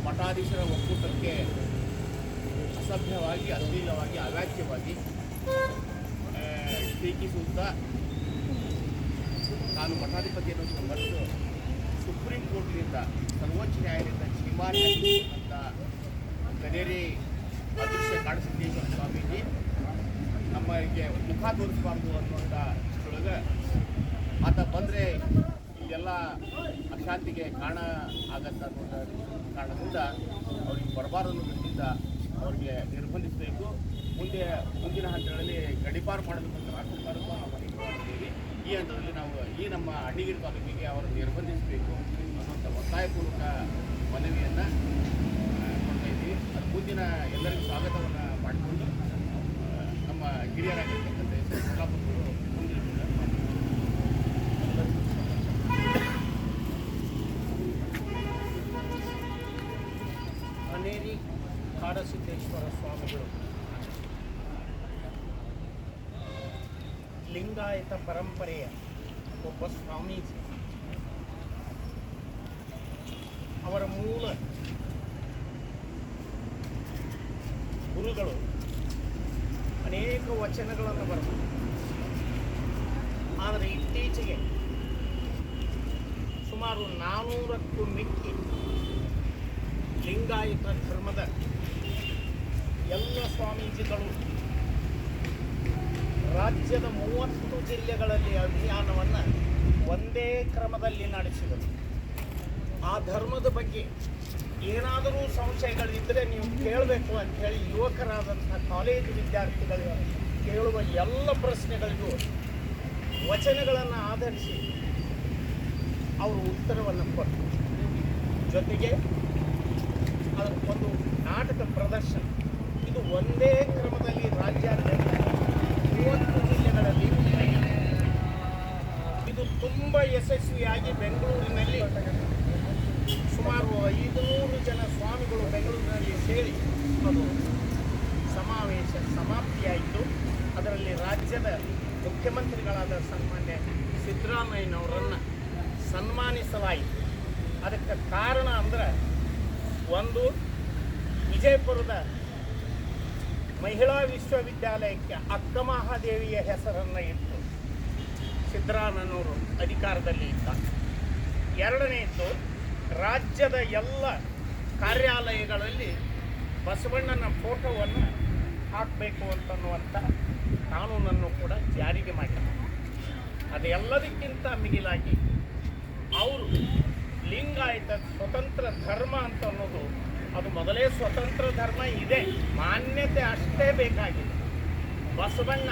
ಮಠಾಧೀಶರ ಒಕ್ಕೂಟಕ್ಕೆ ಅಸಭ್ಯವಾಗಿ, ಅಶ್ಲೀಲವಾಗಿ, ಅವಾಚ್ಯವಾಗಿ ಟೀಕಿಸುತ್ತಾ ನಾನು ಮಠಾಧಿಪತಿಯನ್ನು ಮತ್ತು ಸುಪ್ರೀಂ ಕೋರ್ಟ್ನಿಂದ ಸರ್ವೋಚ್ಚ ನ್ಯಾಯಾಲಯದಿಂದ ಛೀಮಾರಿ ಅಂತ ಕನೇರಿ ಅದೃಶ್ಯ ಕಾಡಸಿದ್ದೇಶ್ವರ ಸ್ವಾಮೀಜಿ ನಮಗೆ ಮುಖ ತೋರಿಸಬಾರ್ದು ಅನ್ನುವಂಥ ಇಷ್ಟೊಳಗೆ ಆತ ಬಂದರೆ ಇಲ್ಲೆಲ್ಲ ಅಶಾಂತಿಗೆ ಕಾರಣ ಆಗತ್ತ ಅನ್ನೋ ಕಾರಣದಿಂದ ಅವ್ರಿಗೆ ಬರಬಾರದು ಅನ್ನೋದ್ರಿಂದ ಅವ್ರಿಗೆ ನಿರ್ಬಂಧಿಸಬೇಕು. ಮುಂದಿನ ಹಂತಗಳಲ್ಲಿ ಗಡೀಪಾರು ಮಾಡಬೇಕು ಅಂತ ರಾಷ್ಟ್ರ ಸರ್ಕಾರ ನಾವು ಮನವಿ ಮಾಡಿದ್ದೀವಿ. ಈ ಹಂತದಲ್ಲಿ ನಾವು ಈ ನಮ್ಮ ಅಣ್ಣಿಗಿರಿ ತಾಲೂಕಿಗೆ ಅವರನ್ನು ನಿರ್ಬಂಧಿಸಬೇಕು ಅನ್ನುವಂಥ ಒತ್ತಾಯಪೂರ್ವಕ ಮನವಿಯನ್ನು ಕೊಡ್ತಾ ಇದ್ದೀವಿ. ಅದು ಮುಂದಿನ ಎಲ್ಲರಿಗೂ ಸ್ವಾಗತವನ್ನು ಮಾಡಿಕೊಂಡು ನಮ್ಮ ಹಿರಿಯರಾಗಿರ್ತಕ್ಕಂಥ ಸಭಾಪತಿಗಳು ಮುಂದಿನ ಕನೇರಿ ಕಾಡಸಿದ್ದೇಶ್ವರ ಸ್ವಾಮಿಗಳು ಲಿಂಗಾಯತ ಪರಂಪರೆಯ ಒಬ್ಬ ಸ್ವಾಮೀಜಿ. ಅವರ ಮೂಲ ಗುರುಗಳು ಅನೇಕ ವಚನಗಳನ್ನು ಬರೆದರು. ಆದರೆ ಇತ್ತೀಚೆಗೆ ಸುಮಾರು 400ಕ್ಕೂ ಮಿಕ್ಕಿ ಲಿಂಗಾಯತ ಧರ್ಮದ ಎಲ್ಲ ಸ್ವಾಮೀಜಿಗಳು ರಾಜ್ಯದ 30 ಜಿಲ್ಲೆಗಳಲ್ಲಿ ಅಭಿಯಾನವನ್ನು ಒಂದೇ ಕ್ರಮದಲ್ಲಿ ನಡೆಸಿದರು. ಆ ಧರ್ಮದ ಬಗ್ಗೆ ಏನಾದರೂ ಸಂಶಯಗಳಿದ್ದರೆ ನೀವು ಕೇಳಬೇಕು ಅಂಥೇಳಿ ಯುವಕರಾದಂಥ ಕಾಲೇಜು ವಿದ್ಯಾರ್ಥಿಗಳು ಕೇಳುವ ಎಲ್ಲ ಪ್ರಶ್ನೆಗಳಿಗೂ ವಚನಗಳನ್ನು ಆಧರಿಸಿ ಅವರು ಉತ್ತರವನ್ನು ಕೊಟ್ಟರು. ಜೊತೆಗೆ ಅದರ ಒಂದು ನಾಟಕ ಪ್ರದರ್ಶನ, ಇದು ಒಂದೇ ಕ್ರಮದಲ್ಲಿ ರಾಜ್ಯಾದ್ಯಂತ 30 ಜಿಲ್ಲೆಗಳಲ್ಲಿ ಇದು ತುಂಬ ಯಶಸ್ವಿಯಾಗಿ ಬೆಂಗಳೂರಿನಲ್ಲಿ ಸುಮಾರು 500 ಜನ ಸ್ವಾಮಿಗಳು ಬೆಂಗಳೂರಿನಲ್ಲಿ ಸೇರಿ ಅದು ಸಮಾವೇಶ ಸಮಾಪ್ತಿಯಾಯಿತು. ಅದರಲ್ಲಿ ರಾಜ್ಯದ ಮುಖ್ಯಮಂತ್ರಿಗಳಾದ ಸನ್ಮಾನ್ಯ ಸಿದ್ದರಾಮಯ್ಯನವರನ್ನು ಸನ್ಮಾನಿಸಲಾಯಿತು. ಅದಕ್ಕೆ ಕಾರಣ ಅಂದರೆ ಒಂದು, ವಿಜಯಪುರದ ಮಹಿಳಾ ವಿಶ್ವವಿದ್ಯಾಲಯಕ್ಕೆ ಅಕ್ಕ ಮಹಾದೇವಿಯ ಹೆಸರನ್ನು ಇಟ್ಟು ಸಿದ್ದರಾಮಯ್ಯನವರು ಅಧಿಕಾರದಲ್ಲಿ ಇದ್ದ. ಎರಡನೆಯದು, ರಾಜ್ಯದ ಎಲ್ಲ ಕಾರ್ಯಾಲಯಗಳಲ್ಲಿ ಬಸವಣ್ಣನ ಫೋಟೋವನ್ನು ಹಾಕಬೇಕು ಅಂತನ್ನುವಂಥ ಕಾನೂನನ್ನು ಕೂಡ ಜಾರಿಗೆ ಮಾಡಿದ್ದಾರೆ. ಅದೆಲ್ಲದಕ್ಕಿಂತ ಮಿಗಿಲಾಗಿ ಅವರು ಲಿಂಗಾಯತ ಸ್ವತಂತ್ರ ಧರ್ಮ ಅಂತ ಅನ್ನೋದು ಅದು ಮೊದಲೇ ಸ್ವತಂತ್ರ ಧರ್ಮ ಇದೆ, ಮಾನ್ಯತೆ ಅಷ್ಟೇ ಬೇಕಾಗಿದೆ. ಬಸವಣ್ಣ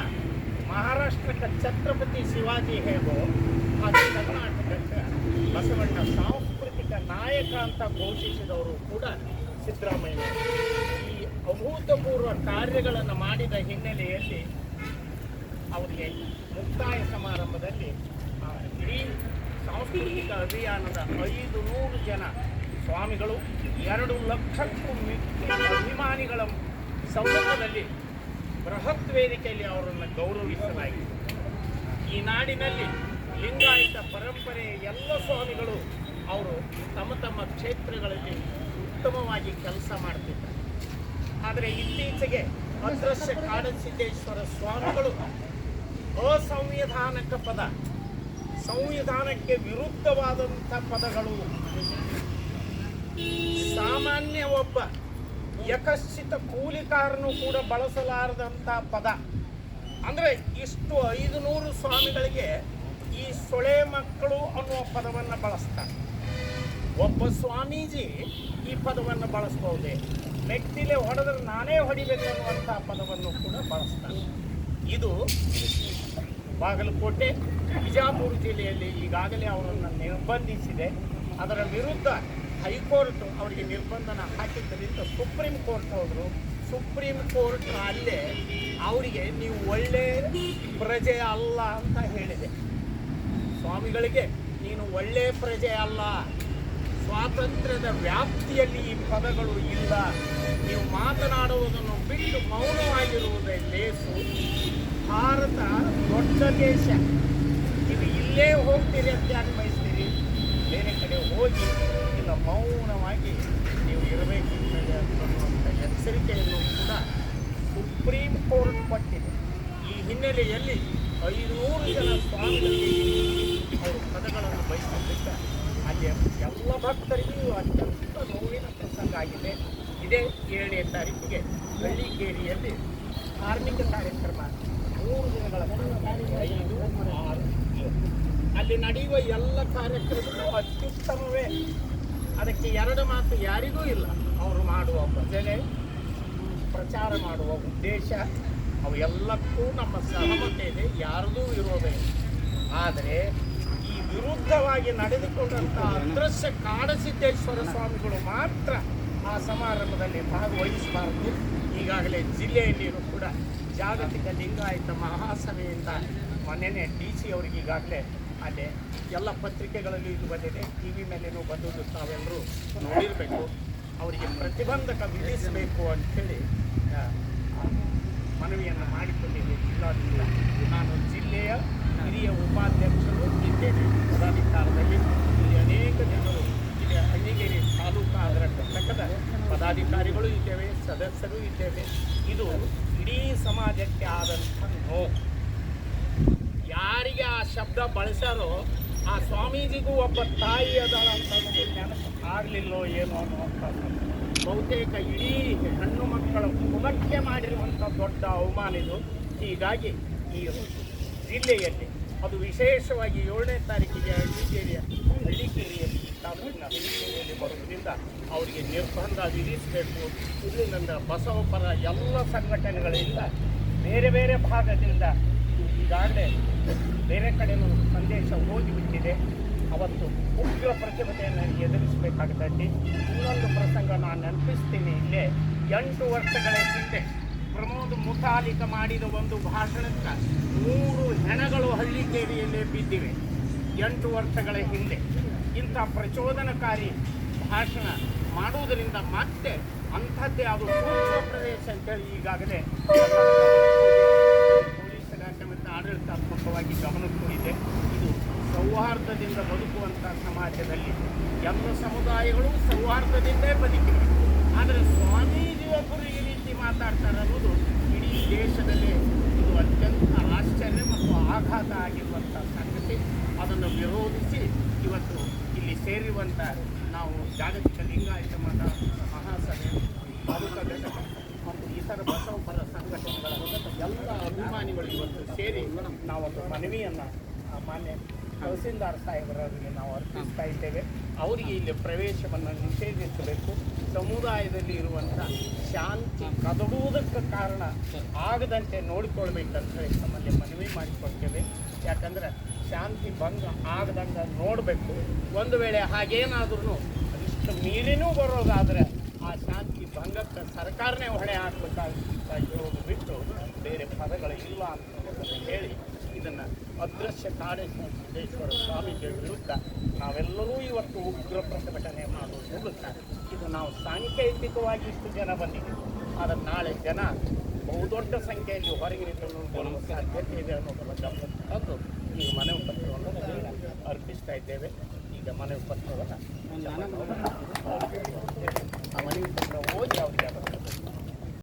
ಮಹಾರಾಷ್ಟ್ರಕ್ಕೆ ಛತ್ರಪತಿ ಶಿವಾಜಿ ಹೇಗೋ ಹಾಗೆ ಕರ್ನಾಟಕಕ್ಕೆ ಬಸವಣ್ಣ ಸಾಂಸ್ಕೃತಿಕ ನಾಯಕ ಅಂತ ಘೋಷಿಸಿದವರು ಕೂಡ ಸಿದ್ದರಾಮಯ್ಯ. ಈ ಅಭೂತಪೂರ್ವ ಕಾರ್ಯಗಳನ್ನು ಮಾಡಿದ ಹಿನ್ನೆಲೆಯಲ್ಲಿ ಅವರಿಗೆ ಮುಕ್ತಾಯ ಸಮಾರಂಭದಲ್ಲಿ ಇಡೀ ಸಾಂಸ್ಕೃತಿಕ ಅಭಿಯಾನದ 500 ಜನ ಸ್ವಾಮಿಗಳು 2 ಲಕ್ಷಕ್ಕೂ ಅಭಿಮಾನಿಗಳ ಸಮ್ಮುಖದಲ್ಲಿ ಬೃಹತ್ ವೇದಿಕೆಯಲ್ಲಿ ಅವರನ್ನು ಗೌರವಿಸಲಾಯಿತು. ಈ ನಾಡಿನಲ್ಲಿ ಲಿಂಗಾಯತ ಪರಂಪರೆಯ ಎಲ್ಲ ಸ್ವಾಮಿಗಳು ಅವರು ತಮ್ಮ ತಮ್ಮ ಕ್ಷೇತ್ರಗಳಲ್ಲಿ ಉತ್ತಮವಾಗಿ ಕೆಲಸ ಮಾಡ್ತಿದ್ದಾರೆ. ಆದರೆ ಇತ್ತೀಚೆಗೆ ಅದೃಶ್ಯ ಕಾಡಸಿದ್ದೇಶ್ವರ ಸ್ವಾಮಿಗಳು ಅಸಂವಿಧಾನಕ ಪದ, ಸಂವಿಧಾನಕ್ಕೆ ವಿರುದ್ಧವಾದಂಥ ಪದಗಳು, ಸಾಮಾನ್ಯ ಒಬ್ಬ ಯಕಶ್ಚಿತ ಕೂಲಿಕಾರನು ಕೂಡ ಬಳಸಲಾರದಂಥ ಪದ. ಅಂದರೆ ಇಷ್ಟು 500 ಸ್ವಾಮಿಗಳಿಗೆ ಈ ಸೊಳೆ ಮಕ್ಕಳು ಅನ್ನುವ ಪದವನ್ನು ಬಳಸ್ತಾರೆ. ಒಬ್ಬ ಸ್ವಾಮೀಜಿ ಈ ಪದವನ್ನು ಬಳಸ್ಬಹುದೇ? ಮೆಟ್ಟಿಲೆ ಹೊಡೆದ್ರೆ ನಾನೇ ಹೊಡಿಬೇಕನ್ನುವಂಥ ಪದವನ್ನು ಕೂಡ ಬಳಸ್ತಾರೆ. ಇದು ಬಾಗಲಕೋಟೆ, ಬಿಜಾಪುರ ಜಿಲ್ಲೆಯಲ್ಲಿ ಈಗಾಗಲೇ ಅವರನ್ನು ನಿರ್ಬಂಧಿಸಿದೆ. ಅದರ ವಿರುದ್ಧ ಹೈಕೋರ್ಟ್ ಅವರಿಗೆ ನಿರ್ಬಂಧನ ಹಾಕಿದ್ದರಿಂದ ಸುಪ್ರೀಂ ಕೋರ್ಟ್ ಹೋದರು. ಸುಪ್ರೀಂ ಕೋರ್ಟ್ ಅಲ್ಲೇ ಅವರಿಗೆ ನೀವು ಒಳ್ಳೆ ಪ್ರಜೆ ಅಲ್ಲ ಅಂತ ಹೇಳಿದೆ. ಸ್ವಾಮಿಗಳಿಗೆ ನೀನು ಒಳ್ಳೆ ಪ್ರಜೆ ಅಲ್ಲ, ಸ್ವಾತಂತ್ರ್ಯದ ವ್ಯಾಪ್ತಿಯಲ್ಲಿ ಈ ಪದಗಳು ಇಲ್ಲ, ನೀವು ಮಾತನಾಡುವುದನ್ನು ಬಿಟ್ಟು ಮೌನವಾಗಿರುವುದೇ ಲೇಸು. ಭಾರತ ದೊಡ್ಡ ದೇಶ, ನೀವು ಇಲ್ಲೇ ಹೋಗ್ತೀರಿ ಅಂತ ಯಾಕೆ ಬಯಸ್ತೀರಿ? ಬೇರೆ ಕಡೆ ಹೋಗಿ ಇಲ್ಲ ಮೌನವಾಗಿ ನೀವು ಇರಬೇಕು. ಹಿನ್ನೆಲೆಯಲ್ಲಿ 500 ಜನ ಸ್ವಾಮಿಗಳಿಗೆ ಅವರು ಪದಗಳನ್ನು ಬಯಸಿದ್ದಕ್ಕೆ ಅಲ್ಲಿ ಎಲ್ಲ ಭಕ್ತರಿಗೂ ಅತ್ಯಂತ ನೋವಿನ ಪ್ರಸಂಗ ಆಗಿದೆ. ಇದೇ 7ನೇ ತಾರೀಕಿಗೆ ಹಳ್ಳಿಕೇರಿಯಲ್ಲಿ ಧಾರ್ಮಿಕ ಕಾರ್ಯಕ್ರಮ 3 ದಿನಗಳ 5, 6, 7 ಅಲ್ಲಿ ನಡೆಯುವ ಎಲ್ಲ ಕಾರ್ಯಕ್ರಮಗಳು ಅತ್ಯುತ್ತಮವೇ. ಅದಕ್ಕೆ 2 ಮಾತು ಯಾರಿಗೂ ಇಲ್ಲ. ಅವರು ಮಾಡುವ ಭಜನೆ, ಪ್ರಚಾರ ಮಾಡುವ ಉದ್ದೇಶ ಅವು ಎಲ್ಲಕ್ಕೂ ನಮ್ಮ ಸಹಮತ ಇದೆ, ಯಾರದೂ ವಿರೋಧ ಇಲ್ಲ. ಆದರೆ ಈ ವಿರುದ್ಧವಾಗಿ ನಡೆದುಕೊಂಡಂಥ ಅದೃಶ್ಯ ಕಾಡಸಿದ್ದೇಶ್ವರ ಸ್ವಾಮಿಗಳು ಮಾತ್ರ ಆ ಸಮಾರಂಭದಲ್ಲಿ ಭಾಗವಹಿಸಬಾರದು. ಈಗಾಗಲೇ ಜಿಲ್ಲೆಯಲ್ಲಿಯೂ ಕೂಡ ಜಾಗತಿಕ ಲಿಂಗಾಯತ ಮಹಾಸಭೆಯಿಂದ ಮೊನ್ನೆನೇ DC ಅವರಿಗೆ ಈಗಾಗಲೇ ಅಲ್ಲೇ ಎಲ್ಲ ಪತ್ರಿಕೆಗಳಲ್ಲಿ ಇದು ಬಂದಿದೆ, TV ಮೇಲೇನೂ ಬಂದದ್ದು ತಾವೆಲ್ಲರೂ ನೋಡಿರಬೇಕು. ಅವರಿಗೆ ಪ್ರತಿಬಂಧಕ ವಿಧಿಸಬೇಕು ಅಂಥೇಳಿ ಮನವಿಯನ್ನು ಮಾಡಿಕೊಂಡಿದೆ ಜಿಲ್ಲಾಧಿಕಾರಿ. ನಾನು ಜಿಲ್ಲೆಯ ಹಿರಿಯ ಉಪಾಧ್ಯಕ್ಷರು ಇದ್ದೇನೆ ಪದಾಧಿಕಾರದಲ್ಲಿ. ಇಲ್ಲಿ ಅನೇಕ ಜನರು ಇಲ್ಲಿ ಹಳ್ಳಿಗೇರಿ ತಾಲೂಕು ಅದರ ಘಟಕದ ಪದಾಧಿಕಾರಿಗಳು ಇದ್ದೇವೆ, ಸದಸ್ಯರು ಇದ್ದೇವೆ. ಇದು ಇಡೀ ಸಮಾಜಕ್ಕೆ ಆದಂಥ ನೋವು. ಯಾರಿಗೆ ಆ ಶಬ್ದ ಬಳಸ್ಯಾರೋ ಆ ಸ್ವಾಮೀಜಿಗೂ ಒಬ್ಬ ತಾಯಿ ಅದಾಳ ಅಂತ ನೆನಪು ಆಗಲಿಲ್ಲೋ ಏನೋ ಅನ್ನುವಂಥದ್ದು ಬಹುತೇಕ ಇಡೀ ಹೆಣ್ಣು ಮಕ್ಕಳ ಕುಲಕ್ಕೆ ಮಾಡಿರುವಂಥ ದೊಡ್ಡ ಅವಮಾನ ಇದು. ಹೀಗಾಗಿ ಈ ಜಿಲ್ಲೆಯಲ್ಲಿ ಅದು ವಿಶೇಷವಾಗಿ 7ನೇ ತಾರೀಕಿಗೆ ಹಳ್ಳಿಕೇರಿಯಲ್ಲಿ ತಾಲೂಕಿನ ಹಳ್ಳಿಕೇರಿಯಲ್ಲಿ ಬರುವುದರಿಂದ ಅವರಿಗೆ ನಿರ್ಬಂಧ ವಿಧಿಸಬೇಕು. ಇಲ್ಲಿಂದ ಬಸವ ಪರ ಎಲ್ಲ ಸಂಘಟನೆಗಳಿಂದ ಬೇರೆ ಬೇರೆ ಭಾಗದಿಂದ ಈಗಾಗಲೇ ಬೇರೆ ಕಡೆಯೂ ಸಂದೇಶ ಹೋಗಿಬಿಟ್ಟಿದೆ. ಅವತ್ತು ಉಗ್ರ ಪ್ರತಿಭಟನೆಯನ್ನು ಎದುರಿಸಬೇಕಾಗುತ್ತದೆ. ಇನ್ನೊಂದು ಪ್ರಸಂಗ ನಾನು ನೆನಪಿಸ್ತೀನಿ. ಇಲ್ಲೇ 8 ವರ್ಷಗಳ ಹಿಂದೆ ಪ್ರಮೋದ್ ಮುತಾಲಿಕ ಮಾಡಿದ ಒಂದು ಭಾಷಣಕ್ಕೆ 3 ಹೆಣಗಳು ಹಳ್ಳಿಕೇರಿಯಲ್ಲೇ ಬಿದ್ದಿವೆ. 8 ವರ್ಷಗಳ ಹಿಂದೆ ಇಂಥ ಪ್ರಚೋದನಕಾರಿ ಭಾಷಣ ಮಾಡುವುದರಿಂದ ಮತ್ತೆ ಅಂಥದ್ದೇ ಅದು ಸೂಕ್ಷ್ಮ ಪ್ರದೇಶ ಅಂತೇಳಿ ಈಗಾಗಲೇ ಪೊಲೀಸ್ ಇಲಾಖೆ ಮತ್ತು ಆಡಳಿತಾತ್ಮಕವಾಗಿ ಗಮನಕ್ಕಿದೆ. ಇದು ಸೌಹಾರ್ದದಿಂದ ಬದುಕುವಂಥ ಸಮಾಜದಲ್ಲಿ ಎಲ್ಲ ಸಮುದಾಯಗಳು ಸೌಹಾರ್ದದಿಂದೇ ಬದುಕಿವೆ. ಆದರೆ ಸ್ವಾಮೀಜಿಯೊಬ್ಬರು ಈ ರೀತಿ ಮಾತಾಡ್ತಾರೆ ಅನ್ನೋದು ಇಡೀ ದೇಶದಲ್ಲೇ ಇದು ಅತ್ಯಂತ ಆಶ್ಚರ್ಯ ಮತ್ತು ಆಘಾತ ಆಗಿರುವಂಥ ಸಂಗತಿ. ಅದನ್ನು ವಿರೋಧಿಸಿ ಇವತ್ತು ಇಲ್ಲಿ ಸೇರಿರುವಂಥ ನಾವು ಜಾಗತಿಕ ಲಿಂಗಾಯತ ಮಹಾಸಭೆ, ತಾಲೂಕಾ ಘಟಕ ಮತ್ತು ಇತರ ಬಸವ ಪರ ಸಂಘಟನೆಗಳ ಎಲ್ಲ ಅಭಿಮಾನಿಗಳು ಇವತ್ತು ಸೇರಿ ನಾವೊಂದು ಮನವಿಯನ್ನು ಮಾನ್ಯ ತಹಸೀಲ್ದಾರ್ ಸಾಹೇಬರಿಗೆ ನಾವು ಅರ್ಪಿಸ್ತಾ ಇದ್ದೇವೆ. ಅವರಿಗೆ ಇಲ್ಲಿ ಪ್ರವೇಶವನ್ನು ನಿಷೇಧಿಸಬೇಕು. ಸಮುದಾಯದಲ್ಲಿ ಇರುವಂಥ ಶಾಂತಿ ಕದಡುವುದಕ್ಕೆ ಕಾರಣ ಆಗದಂತೆ ನೋಡಿಕೊಳ್ಬೇಕಂತ ಹೇಳಿ ನಮ್ಮಲ್ಲಿ ಮನವಿ ಮಾಡಿಕೊಡ್ತೇವೆ. ಯಾಕಂದರೆ ಶಾಂತಿ ಭಂಗ ಆಗದಂಗೆ ನೋಡಬೇಕು. ಒಂದು ವೇಳೆ ಹಾಗೇನಾದ್ರೂ ಅದಿಷ್ಟು ಮೀರಿನೂ ಬರೋದಾದರೆ ಆ ಶಾಂತಿ ಭಂಗಕ್ಕೆ ಸರ್ಕಾರನೇ ಹೊಣೆ ಹಾಕಬೇಕಾಗಿರೋದು ಬಿಟ್ಟು ಬೇರೆ ಪದಗಳು ಇಲ್ಲ ಅಂತ ಹೇಳಿ ಇದನ್ನು ಅದೃಶ್ಯ ಕಾಡೇಶ್ವರ ಸ್ವಾಮೀಜಿಯ ವಿರುದ್ಧ ನಾವೆಲ್ಲರೂ ಇವತ್ತು ಉಗ್ರ ಪ್ರತಿಭಟನೆ ಮಾಡುವ ಮೂಲಕ ಇದು ನಾವು ಸಾಂಕೇತಿಕವಾಗಿ ಇಷ್ಟು ಜನ ಬಂದಿದ್ದೀವಿ. ಆದರೆ ನಾಳೆ ಜನ ಬಹುದೊಡ್ಡ ಸಂಖ್ಯೆಯಲ್ಲಿ ಹೊರಗಿನಿಂದ ಬರುವ ಸಾಧ್ಯತೆ ಇದೆ ಅನ್ನೋದರ ಗಮನಕ್ಕೆ ತಂದು ಈ ಮನವಿ ಪತ್ರವನ್ನು ಅರ್ಪಿಸ್ತಾ ಇದ್ದೇವೆ. ಈಗ ಮನವಿ ಪತ್ರವನ್ನು ಆ ಮನವಿ ಪತ್ರ ಓದಿ ಅವರಿಗೆ